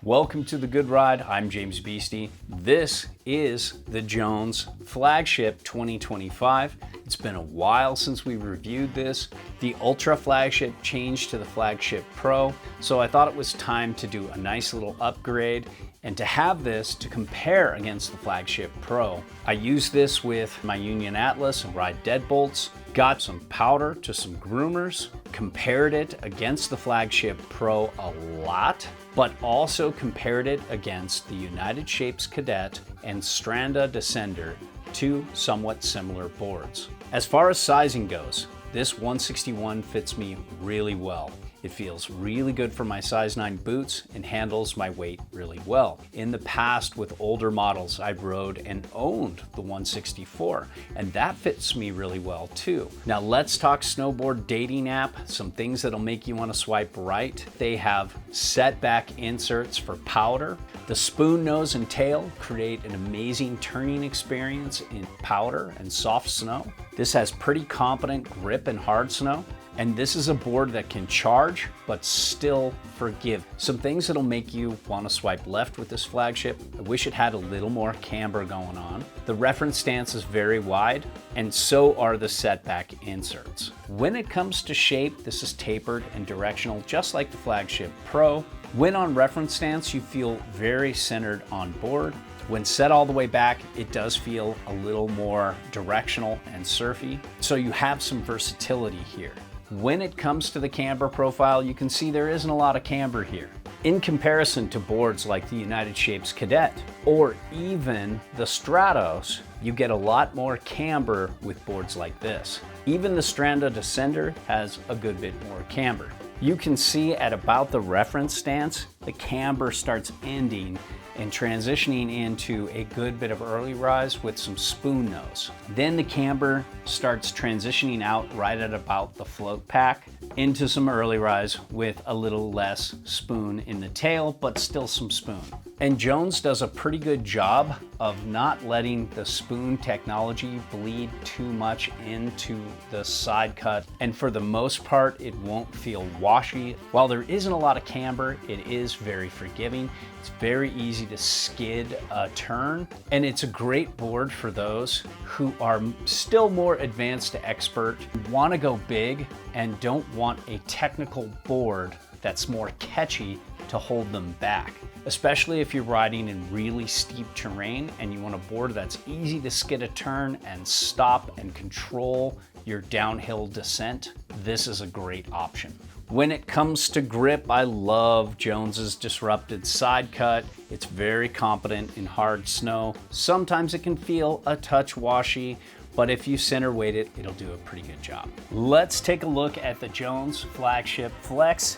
Welcome to The Good Ride. I'm James Beastie. This is the Jones Flagship 2025. It's been a while since we reviewed this. The Ultra Flagship changed to the Flagship Pro, so I thought it was time to do a nice little upgrade and to have this to compare against the Flagship Pro. I used this with my Union Atlas and Ride Deadbolts, got some powder to some groomers, compared it against the Flagship Pro a lot, but also compared it against the United Shapes Cadet and Stranda Descender, two somewhat similar boards. As far as sizing goes, this 161 fits me really well. It feels really good for my size 9 boots and handles my weight really well. In the past with older models, I've rode and owned the 164, and that fits me really well too. Now let's talk snowboard dating app, some things that'll make you want to swipe right. They have setback inserts for powder. The spoon nose and tail create an amazing turning experience in powder and soft snow. This has pretty competent grip in hard snow. And this is a board that can charge, but still forgive. Some things that'll make you want to swipe left with this Flagship. I wish it had a little more camber going on. The reference stance is very wide, and so are the setback inserts. When it comes to shape, this is tapered and directional, just like the Flagship Pro. When on reference stance, you feel very centered on board. When set all the way back, it does feel a little more directional and surfy, so you have some versatility here. When it comes to the camber profile, you can see there isn't a lot of camber here. In comparison to boards like the United Shapes Cadet or even the Stratos, you get a lot more camber with boards like this. Even the Stranda Descender has a good bit more camber. You can see at about the reference stance, the camber starts ending and transitioning into a good bit of early rise with some spoon nose. Then the camber starts transitioning out right at about the float pack into some early rise with a little less spoon in the tail, but still some spoon. And Jones does a pretty good job of not letting the spoon technology bleed too much into the side cut. And for the most part, it won't feel washy. While there isn't a lot of camber, it is very forgiving. It's very easy to skid a turn. And it's a great board for those who are still more advanced to expert, want to go big, and don't want a technical board that's more catchy to hold them back. Especially if you're riding in really steep terrain and you want a board that's easy to skid a turn and stop and control your downhill descent, this is a great option. When it comes to grip, I love Jones's disrupted side cut. It's very competent in hard snow. Sometimes it can feel a touch washy, but if you center weight it, it'll do a pretty good job. Let's take a look at the Jones Flagship Flex.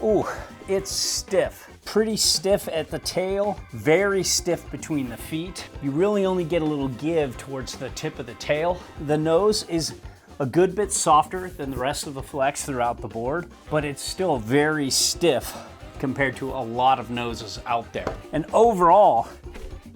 Ooh, it's stiff. Pretty stiff at the tail, very stiff between the feet. You really only get a little give towards the tip of the tail. The nose is a good bit softer than the rest of the Flex throughout the board, but it's still very stiff compared to a lot of noses out there. And overall,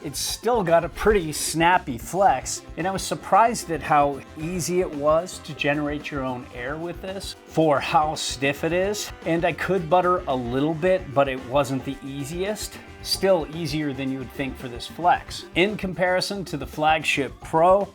it's still got a pretty snappy flex, and I was surprised at how easy it was to generate your own air with this for how stiff it is. And I could butter a little bit, but it wasn't the easiest. Still easier than you would think for this flex. In comparison to the Flagship Pro,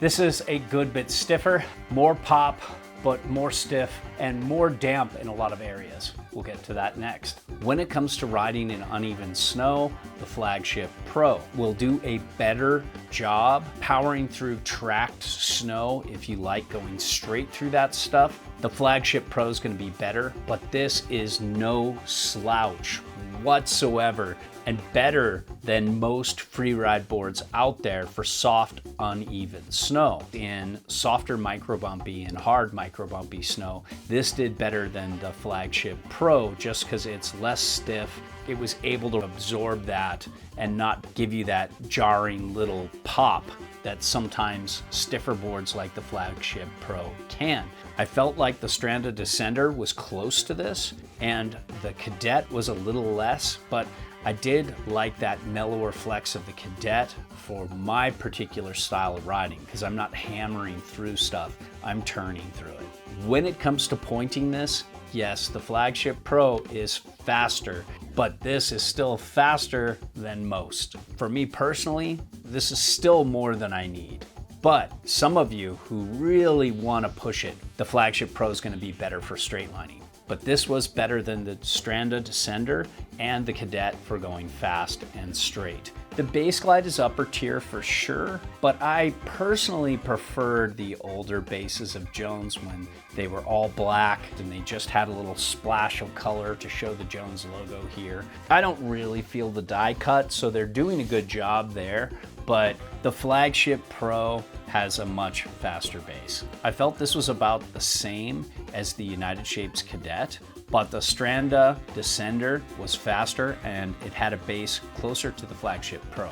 this is a good bit stiffer, more pop, but more stiff and more damp in a lot of areas. We'll get to that next. When it comes to riding in uneven snow, the Flagship Pro will do a better job powering through tracked snow if you like going straight through that stuff. The Flagship Pro is going to be better, but this is no slouch whatsoever and better than most free ride boards out there for soft, uneven snow. In softer micro bumpy and hard micro bumpy snow, this did better than the Flagship Pro just because it's less stiff. It was able to absorb that and not give you that jarring little pop that sometimes stiffer boards like the Flagship Pro can. I felt like the Stranda Descender was close to this and the Cadet was a little less, but I did like that mellower flex of the Cadet for my particular style of riding because I'm not hammering through stuff, I'm turning through it. When it comes to pointing this, Yes, the Flagship Pro is faster, but this is still faster than most. For me personally, this is still more than I need. But some of you who really want to push it, the Flagship Pro is going to be better for straight lining. But this was better than the Stranda Descender and the Cadet for going fast and straight. The Base Glide is upper tier for sure, but I personally preferred the older bases of Jones when they were all black and they just had a little splash of color to show the Jones logo here. I don't really feel the die cut, so they're doing a good job there, but the Flagship Pro has a much faster base. I felt this was about the same as the United Shapes Cadet, but the Stranda Descender was faster and it had a base closer to the Flagship Pro.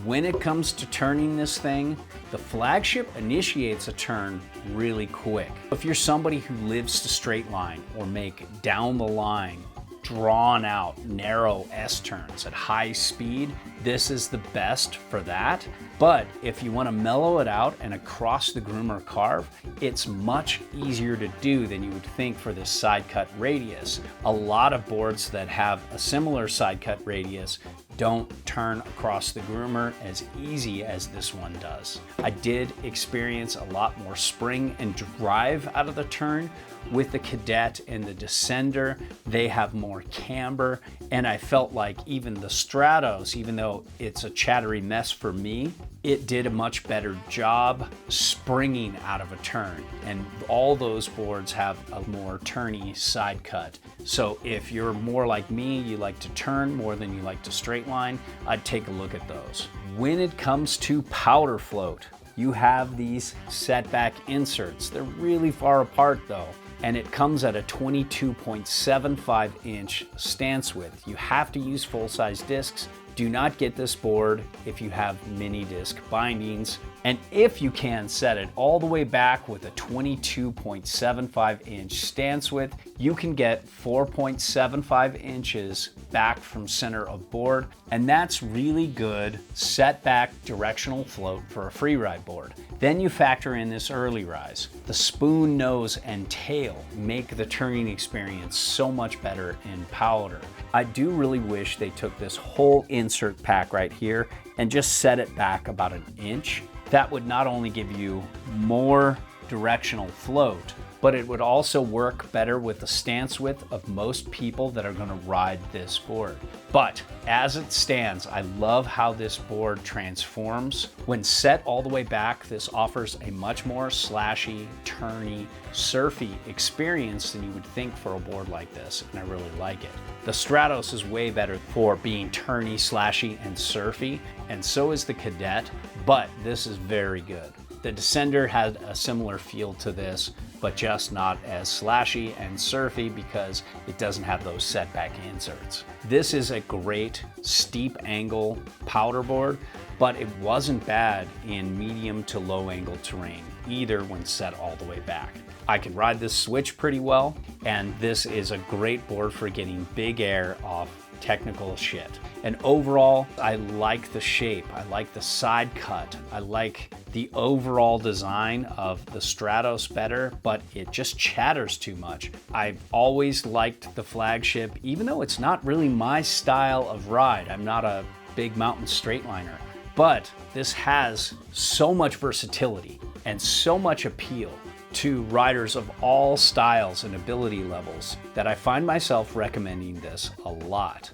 When it comes to turning this thing, the Flagship initiates a turn really quick. If you're somebody who lives to straight line or make down the line, drawn out, narrow S-turns at high speed, this is the best for that. But if you want to mellow it out and across the groomer carve, it's much easier to do than you would think for this side cut radius. A lot of boards that have a similar side cut radius don't turn across the groomer as easy as this one does. I did experience a lot more spring and drive out of the turn with the Cadet and the Descender. They have more camber, and I felt like even the Stratos, even though it's a chattery mess for me, it did a much better job springing out of a turn. And all those boards have a more turny side cut. So if you're more like me, you like to turn more than you like to straight line, I'd take a look at those. When it comes to powder float, you have these setback inserts. They're really far apart though, and it comes at a 22.75 inch stance width. You have to use full-size discs. Do not get this board if you have mini disc bindings. And if you can set it all the way back with a 22.75 inch stance width, you can get 4.75 inches back from center of board. And that's really good setback directional float for a free ride board. Then you factor in this early rise. The spoon nose and tail make the turning experience so much better in powder. I do really wish they took this whole insert pack right here and just set it back about an inch. That would not only give you more directional float, but it would also work better with the stance width of most people that are going to ride this board. But as it stands, I love how this board transforms. When set all the way back, this offers a much more slashy, turny, surfy experience than you would think for a board like this, and I really like it. The Stratos is way better for being turny, slashy, and surfy, and so is the Cadet, but this is very good. The Descender had a similar feel to this, but just not as slashy and surfy because it doesn't have those setback inserts. This is a great steep angle powder board, but it wasn't bad in medium to low angle terrain either when set all the way back. I can ride this switch pretty well, and this is a great board for getting big air off technical shit. And overall, I like the shape, I like the side cut, I like the overall design of the Stratos better, but it just chatters too much. I've always liked the Flagship, even though it's not really my style of ride. I'm not a big mountain straight liner, but this has so much versatility and so much appeal to riders of all styles and ability levels that I find myself recommending this a lot.